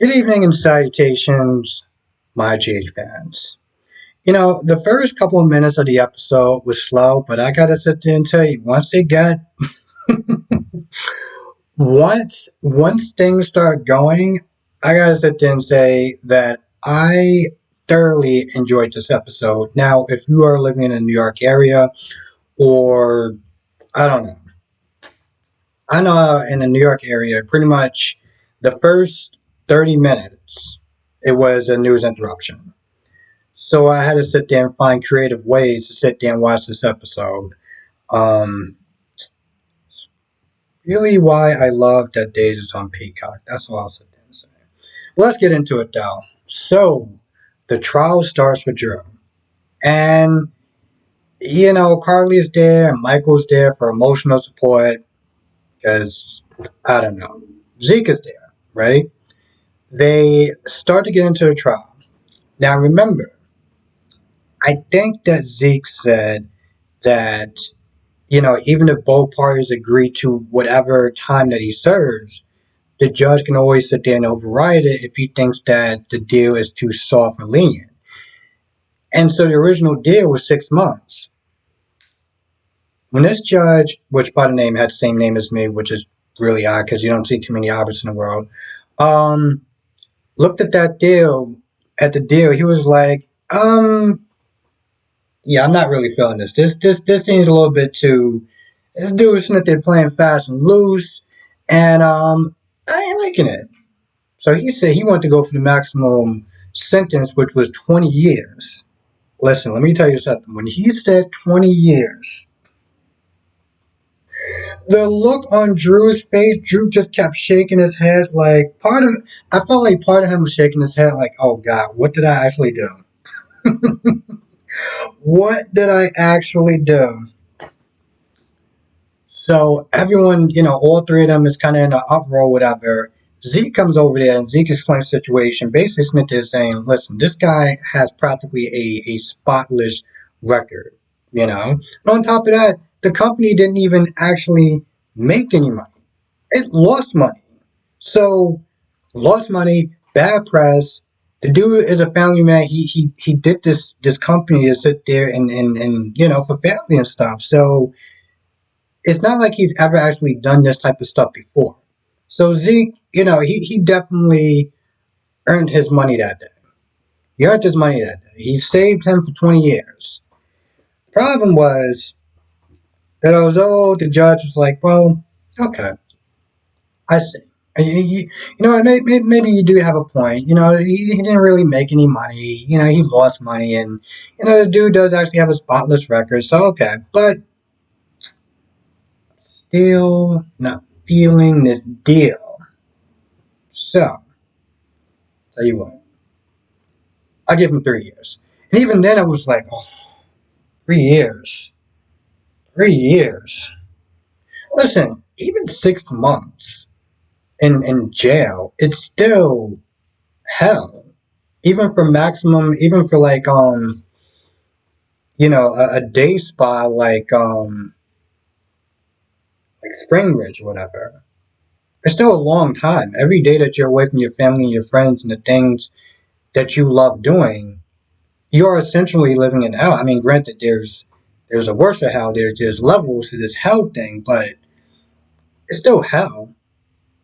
Good evening and salutations, my GH fans. The first couple of minutes of the episode was slow, but I gotta sit there and tell you, once things start going, I gotta sit there and say that I thoroughly enjoyed this episode. Now, if you are living in the New York area, or I don't know, I know in the New York area, pretty much the first 30 minutes, it was a news interruption. So I had to sit there and find creative ways to sit there and watch this episode. Um, really, why I love that Days is on Peacock. That's all I'll sit there and say. Well, let's get into it though. So the trial starts with Drew, and Carly's there and Michael's there for emotional support because I don't know, Zeke is there, right? They start to get into the trial. Now remember, I think that Zeke said that even if both parties agree to whatever time that he serves, the judge can always sit there and override it if he thinks that the deal is too soft or lenient. And so the original deal was 6 months. When this judge, which by the name had the same name as me, which is really odd because you don't see too many Alberts in the world, looked at the deal, he was like, yeah, I'm not really feeling this. This seems a little bit too. This dude's sitting there playing fast and loose, and I ain't liking it. So he said he wanted to go for the maximum sentence, which was 20 years. Listen, let me tell you something. When he said 20 years, the look on Drew's face, Drew just kept shaking his head. I felt like part of him was shaking his head, like, oh God, what did I actually do? What did I actually do? So everyone, all three of them is kind of in an uproar, whatever. Zeke comes over there and Zeke explains the situation. Basically, Smith is saying, listen, this guy has practically a spotless record, And on top of that, the company didn't even actually make any money. It lost money. So, lost money, bad press. The dude is a family man. He did this company to sit there and for family and stuff. So, it's not like he's ever actually done this type of stuff before. So Zeke, he definitely earned his money that day. He earned his money that day. He saved him for 20 years. Problem was that although the judge was like, well, okay, I see. Maybe you do have a point. He didn't really make any money. He lost money, and the dude does actually have a spotless record. So okay, but still not feeling this deal. So tell you what, I give him 3 years. And even then, I was like, oh, 3 years. 3 years. Listen, even 6 months in jail, it's still hell. Even for maximum, even for a day spa like Spring Ridge or whatever. It's still a long time. Every day that you're away from your family and your friends and the things that you love doing, you're essentially living in hell. I mean, granted, there's a worse hell. There's levels to this hell thing, but it's still hell.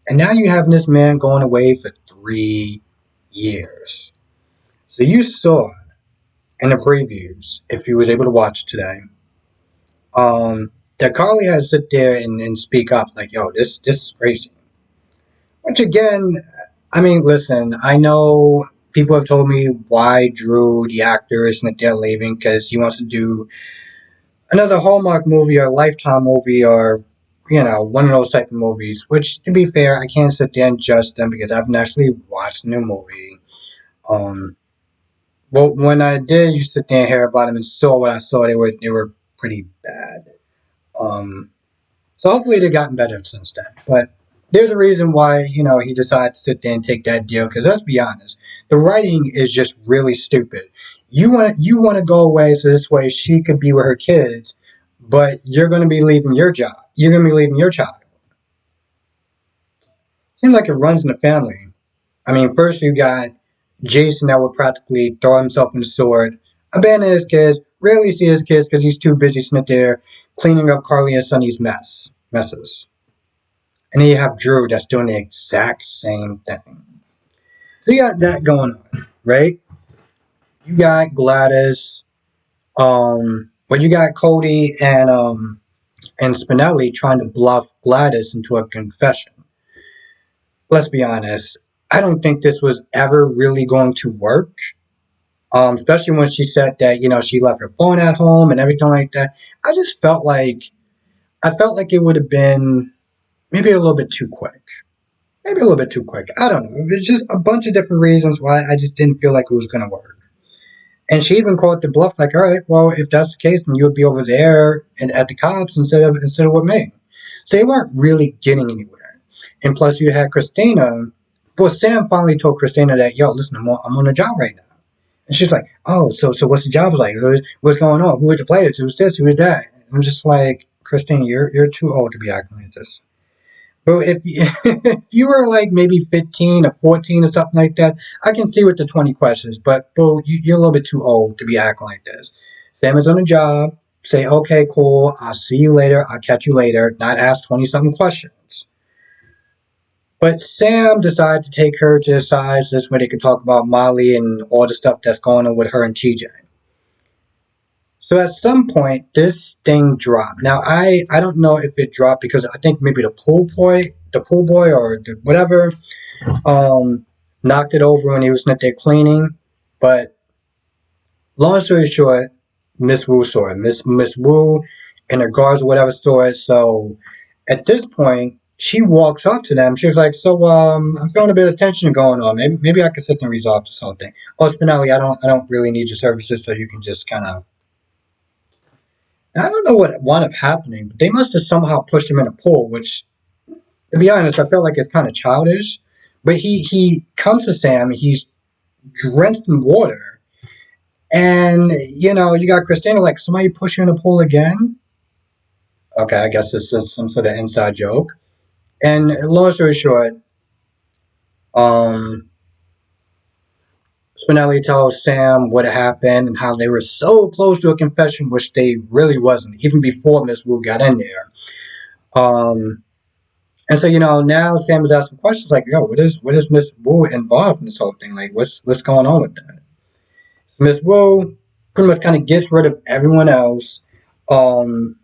And now you have this man going away for 3 years. So you saw in the previews, if you was able to watch it today, that Carly had to sit there and speak up, like, yo, this is crazy. Which again, I mean, listen, I know people have told me why Drew, the actor, isn't there leaving because he wants to do another Hallmark movie or a Lifetime movie or, one of those type of movies. Which, to be fair, I can't sit there and judge them because I haven't actually watched the new movie. But when I did, you sit there and hear about them and saw what I saw. They were pretty bad. So hopefully they've gotten better since then. But there's a reason why, he decided to sit there and take that deal. Because let's be honest, the writing is just really stupid. You want to go away so this way she could be with her kids, but you're going to be leaving your job. You're going to be leaving your child. Seems like it runs in the family. I mean, first you got Jason that would practically throw himself in the sword, abandon his kids, rarely see his kids because he's too busy sitting there cleaning up Carly and Sonny's messes. And then you have Drew that's doing the exact same thing. So you got that going on, right? You got Gladys, well, you got Cody and Spinelli trying to bluff Gladys into a confession. Let's be honest. I don't think this was ever really going to work. Especially when she said that, she left her phone at home and everything like that. I just felt like it would have been maybe a little bit too quick. Maybe a little bit too quick. I don't know. It's just a bunch of different reasons why I just didn't feel like it was going to work. And she even called the bluff, like, all right, well, if that's the case, then you would be over there and at the cops instead of with me. So they weren't really getting anywhere. And plus, you had Christina. Well, Sam finally told Christina that, yo, listen, I'm on a job right now. And she's like, oh, so what's the job like? What's going on? Who are the players? Who's this? Who is that? And I'm just like, Christina, you're too old to be acting like this. But if you were like maybe 15 or 14 or something like that, I can see with the 20 questions. But bro, you're a little bit too old to be acting like this. Sam is on the job. Say, okay, cool. I'll see you later. I'll catch you later. Not ask 20 something questions. But Sam decided to take her to the side so this way they could talk about Molly and all the stuff that's going on with her and TJ. So at some point, this thing dropped. Now I don't know if it dropped because I think maybe the pool boy or whatever, knocked it over when he was not there cleaning. But long story short, Miss Wu saw it. Miss Wu and her guards or whatever saw it. So at this point, she walks up to them. She's like, "So, I'm feeling a bit of tension going on. Maybe I can sit and resolve this whole thing. Oh, Spinelli, I don't really need your services, so you can just kind of." I don't know what wound up happening, but they must have somehow pushed him in a pool, which, to be honest, I feel like it's kind of childish. But he comes to Sam, he's drenched in water, and you got Christina like, somebody push you in a pool again. Okay, I guess this is some sort of inside joke. And long story short, um, Spinelli tells Sam what happened and how they were so close to a confession, which they really wasn't, even before Miss Wu got in there. Um, And so, now Sam is asking questions like, yo, what is Miss Wu involved in this whole thing? Like, what's going on with that? Miss Wu pretty much kind of gets rid of everyone else um,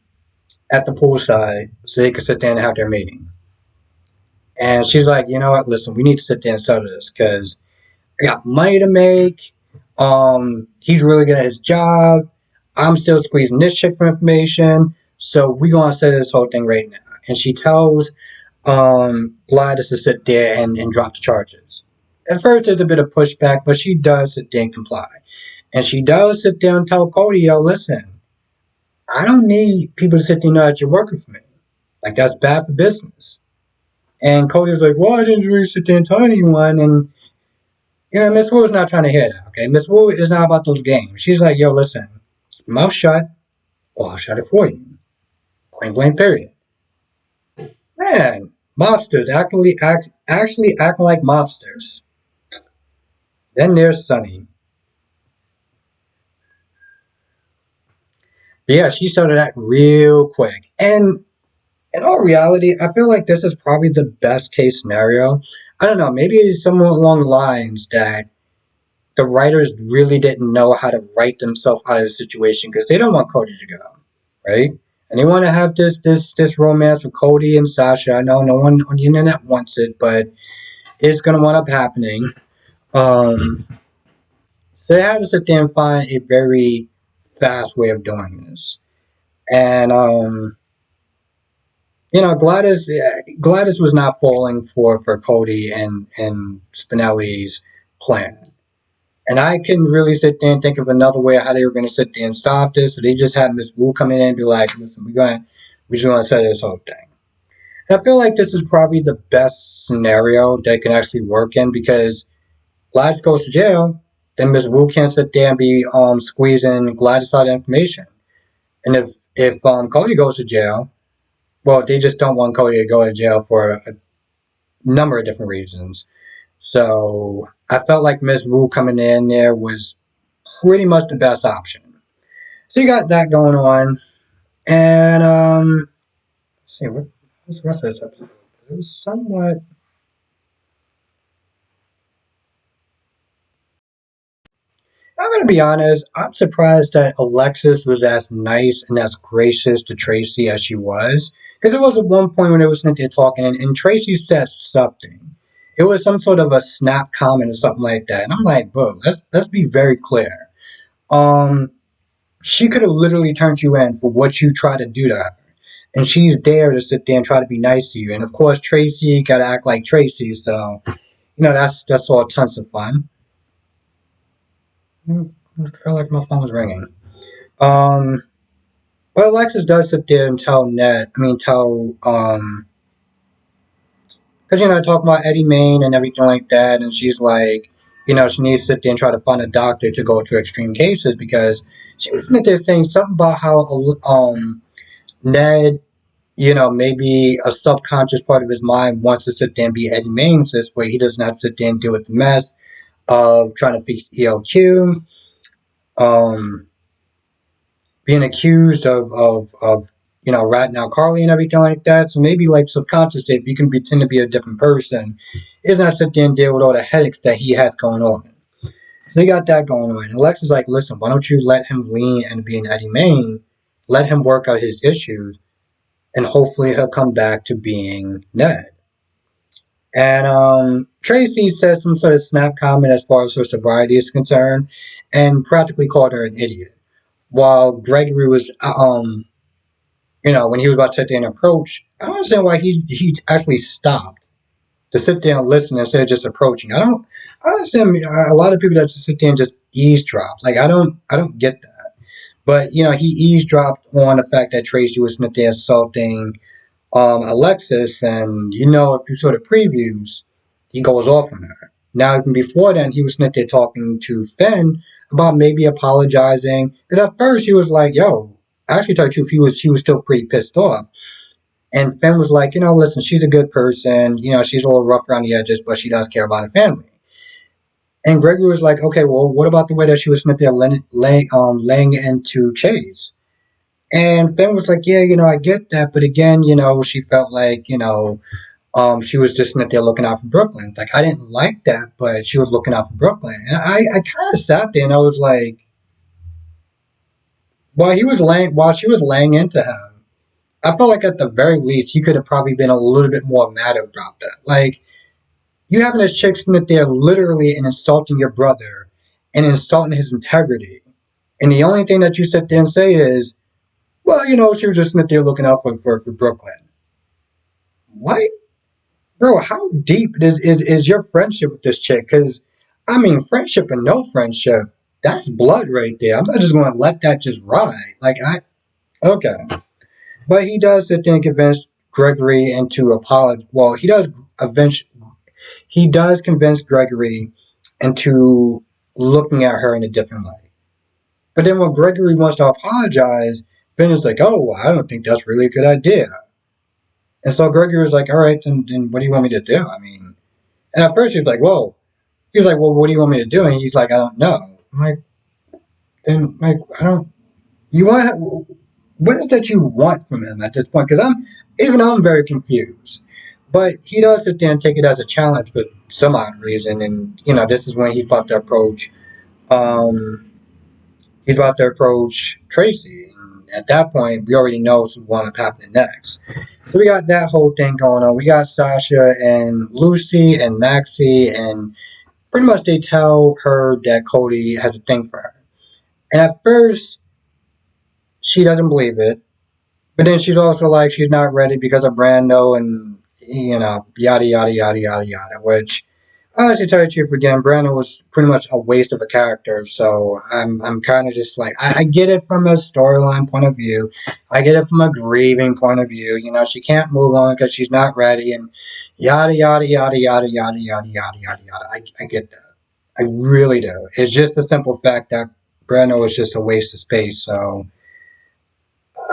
at the poolside so they can sit there and have their meeting. And she's like, you know what, listen, we need to sit there and settle this because I got money to make. He's really good at his job. I'm still squeezing this chick for information. So we're going to settle this whole thing right now. And she tells Gladys to sit there and drop the charges. At first, there's a bit of pushback, but she does sit there and comply. And she does sit there and tell Cody, yo, listen, I don't need people to sit there and know that you're working for me. Like, that's bad for business. And Cody's like, well, I didn't really sit there and tell anyone. And, Miss Wu is not trying to hear that, okay? Miss Wu is not about those games. She's like, yo, listen, keep your mouth shut, or I'll shut it for you. Point blank, period. Man, mobsters actually acting like mobsters. Then there's Sunny. But yeah, she started that real quick. And in all reality, I feel like this is probably the best case scenario. I don't know, maybe it's somewhere along the lines that the writers really didn't know how to write themselves out of the situation because they don't want Cody to go, right? And they want to have this romance with Cody and Sasha. I know no one on the internet wants it, but it's gonna wind up happening. Um, so they had to sit there and find a very fast way of doing this. And Gladys was not falling for Cody and Spinelli's plan. And I couldn't really sit there and think of another way how they were going to sit there and stop this. So they just had Miss Wu come in and be like, listen, we're just going to settle this whole thing. And I feel like this is probably the best scenario that can actually work in because Gladys goes to jail, then Miss Wu can't sit there and be squeezing Gladys out of information. And if Cody goes to jail, well, they just don't want Cody to go to jail for a number of different reasons. So I felt like Miss Wu coming in there was pretty much the best option. So you got that going on, and let's see what's the rest of this episode. It was somewhat. I'm gonna be honest. I'm surprised that Alexis was as nice and as gracious to Tracy as she was, because there was at one point when they were sitting there talking, and Tracy said something. It was some sort of a snap comment or something like that, and I'm like, bro, let's be very clear. Um, she could have literally turned you in for what you try to do to her. And she's there to sit there and try to be nice to you. And of course, Tracy got to act like Tracy. So, that's all tons of fun. I feel like my phone's ringing. Um, but Alexis does sit there and tell because, talking about Eddie Main and everything like that. And she's like, she needs to sit there and try to find a doctor to go to extreme cases because she was sitting there saying something about how, Ned, maybe a subconscious part of his mind wants to sit there and be Eddie Mains this way. He does not sit there and deal with the mess of trying to fix ELQ, um, being accused of ratting out Carly and everything like that. So maybe like subconsciously, if you can pretend to be a different person, is not sit there and deal with all the headaches that he has going on. So you got that going on. And Alexa's like, listen, why don't you let him lean and be an Eddie Main, let him work out his issues, and hopefully he'll come back to being Ned. And Tracy said some sort of snap comment as far as her sobriety is concerned, and practically called her an idiot. While Gregory was, when he was about to sit there and approach, I don't understand why he actually stopped to sit there and listen instead of just approaching. I don't understand a lot of people that just sit there and just eavesdrop. Like I don't get that. But he eavesdropped on the fact that Tracy was sitting there insulting Alexis, and if you saw the previews, he goes off on her. Now, even before then, he was sitting there talking to Finn about maybe apologizing. Because at first he was like, "Yo," actually, to tell you the truth, he was still pretty pissed off. And Finn was like, listen, she's a good person. She's a little rough around the edges, but she does care about her family. And Gregory was like, okay, well, what about the way that she was sitting there laying into Chase? And Finn was like, yeah, I get that, but again, she felt like, she was just sitting there looking out for Brooklyn. Like, I didn't like that, but she was looking out for Brooklyn. And I kind of sat there and I was like, while she was laying into him, I felt like at the very least he could have probably been a little bit more mad about that. Like, you having this chick sitting there literally and insulting your brother and insulting his integrity. And the only thing that you sit there and say is, well, she was just sitting there looking out for Brooklyn. What? Bro, how deep is your friendship with this chick? Because, I mean, friendship and no friendship, that's blood right there. I'm not just going to let that just ride. Okay. But he does sit there and convince Gregory into apology. Well, he does convince Gregory into looking at her in a different light. But then when Gregory wants to apologize, Finn is like, oh, I don't think that's really a good idea. And so Gregory was like, all right, then what do you want me to do? I mean, and at first he was like, well, what do you want me to do? And he's like, I don't know. I'm like, then, like, I don't, you want, what is that you want from him at this point? Because I'm very confused. But he does sit there and take it as a challenge for some odd reason. And, this is when um, he's about to approach Tracy. And at that point, we already know what's going to happen next. So we got that whole thing going on. We got Sasha and Lucy and Maxie, and pretty much they tell her that Cody has a thing for her. And at first, she doesn't believe it. But then she's also like, she's not ready because of Brando and, yada, yada, yada, yada, yada. Which, honestly, tell you the truth, again, Brando was pretty much a waste of a character. So I'm kind of just like, I get it from a storyline point of view. I get it from a grieving point of view. She can't move on because she's not ready and yada, yada, yada, yada, yada, yada, yada, yada, yada. I get that. I really do. It's just a simple fact that Brando is just a waste of space. So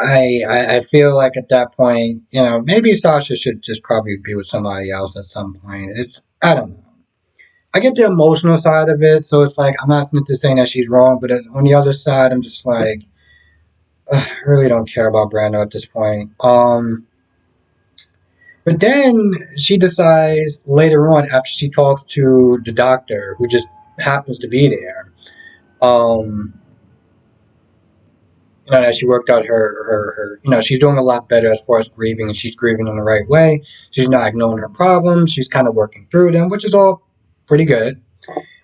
I feel like at that point, maybe Sasha should just probably be with somebody else at some point. I don't know. I get the emotional side of it, so it's like I'm not just saying that she's wrong, but on the other side, I'm just like, ugh, I really don't care about Brando at this point. But then she decides later on, after she talks to the doctor, who just happens to be there, um, that she worked out her, she's doing a lot better as far as grieving, and she's grieving in the right way. She's not ignoring her problems. She's kind of working through them, which is all pretty good.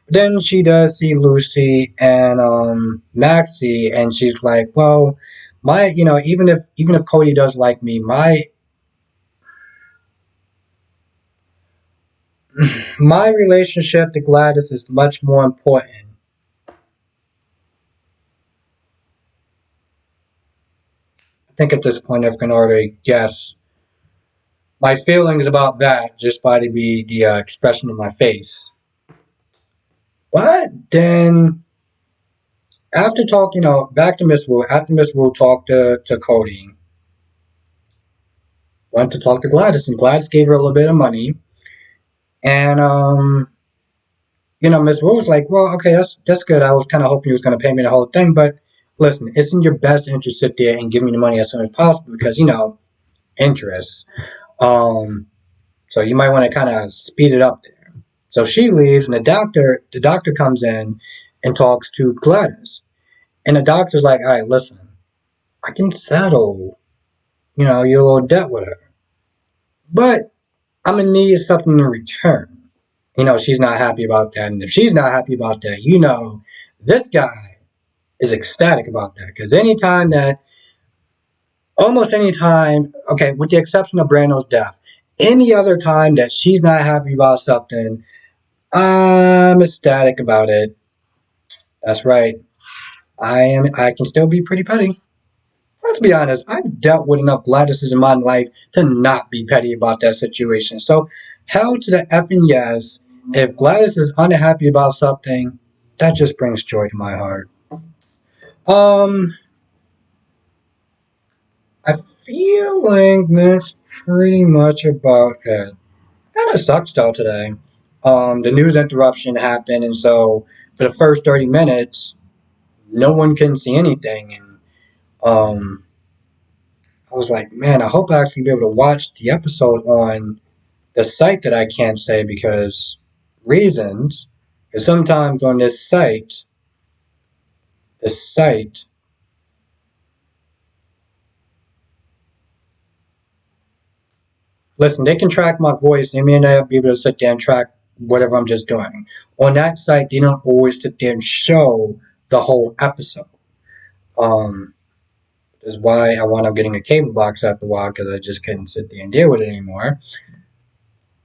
Then she does see Lucy and Maxie, and she's like, "Well, my, even if Cody does like me, my relationship to Gladys is much more important." I think at this point, I can already guess my feelings about that just by the expression of my face. But then after talking, back to Miss Wu, after Miss Wu talked to Cody, went to talk to Gladys, and Gladys gave her a little bit of money. And Miss Wu was like, "Well, okay, that's good. I was kind of hoping you was going to pay me the whole thing, but listen, it's in your best interest to sit there and give me the money as soon as possible because interest. Um, so you might want to kind of speed it up there." So she leaves, and the doctor comes in and talks to Gladys, and the doctor's like, "All right, listen, I can settle, your little debt with her, but I'm gonna need something in return." She's not happy about that, and if she's not happy about that, this guy is ecstatic about that because almost any time, okay, with the exception of Brando's death, any other time that she's not happy about something, I'm ecstatic about it. That's right. I am. I can still be pretty petty. Let's be honest. I've dealt with enough Gladyses in my life to not be petty about that situation. So, hell to the effing yes. If Gladys is unhappy about something, that just brings joy to my heart. Um, I feel like that's pretty much about it. Kind of sucks though today. The news interruption happened, and so for the first 30 minutes, no one can see anything, and um, I was like, man, I hope I actually be able to watch the episode on the site that I can't say because reasons. Because sometimes on the site, listen, they can track my voice. They may not be able to sit there and track whatever I'm just doing. On that site, they don't always sit there and show the whole episode. Um, that's why I wound up getting a cable box after a while because I just couldn't sit there and deal with it anymore.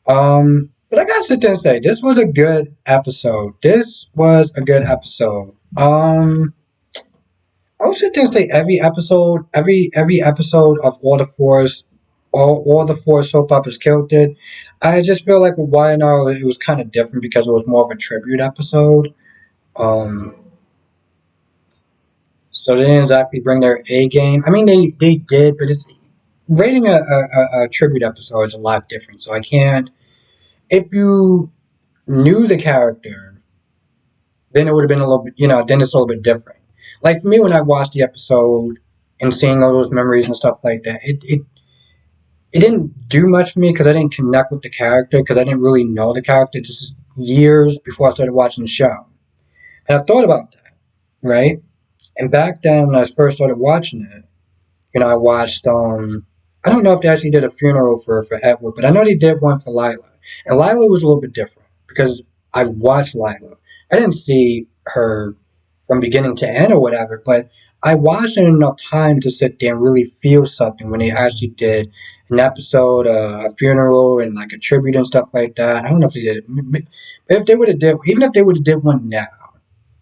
But I gotta sit there and say this was a good episode. This was a good episode. I would sit there and say every episode of all the four soap operas killed it. I just feel like with YNR it was kind of different because it was more of a tribute episode. Um, so they didn't exactly bring their A game. I mean, they did, but it's rating a tribute episode is a lot different. So I can't. If you knew the character, then it would have been a little bit, then it's a little bit different. Like for me, when I watched the episode and seeing all those memories and stuff like that, it didn't do much for me because I didn't connect with the character because I didn't really know the character just years before I started watching the show. And I thought about that, right? And back then when I first started watching it, I watched I don't know if they actually did a funeral for Edward, but I know they did one for Lila. And Lila was a little bit different because I watched Lila. I didn't see her from beginning to end or whatever, but I watched it enough time to sit there and really feel something when they actually did an episode, a funeral, and like a tribute and stuff like that. I don't know if they did it. If they would have did, even if they would have did one now,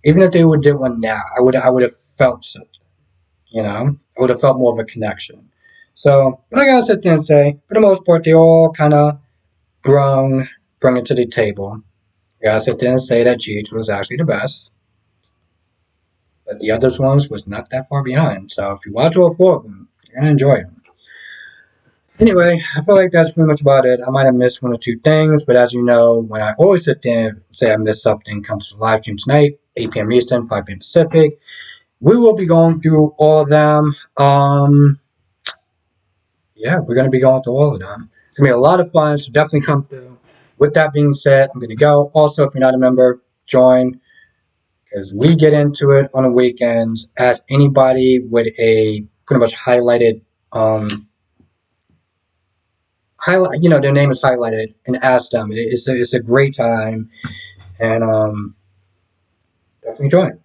even if they would have did one now, I would have felt something. I would have felt more of a connection. So, but I gotta sit there and say, for the most part, they all kind of bring it to the table. I gotta sit there and say that Jeej was actually the best, but the other ones was not that far behind. So if you watch all four of them, you're gonna enjoy them. Anyway, I feel like that's pretty much about it. I might have missed one or two things, but as you know, when I always sit there and say I missed something, comes to the live stream tonight, 8 p.m. Eastern, 5 p.m. Pacific. We will be going through all of them. Yeah, we're going to be going through all of them. It's going to be a lot of fun, so definitely come through. With that being said, I'm going to go. Also, if you're not a member, join, because we get into it on the weekends. Ask anybody with a pretty much highlighted, their name is highlighted, and ask them. It's a great time, and definitely join.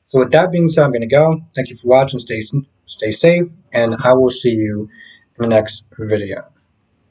So with that being said, I'm going to go. Thank you for watching. Stay safe, and I will see you in the next video.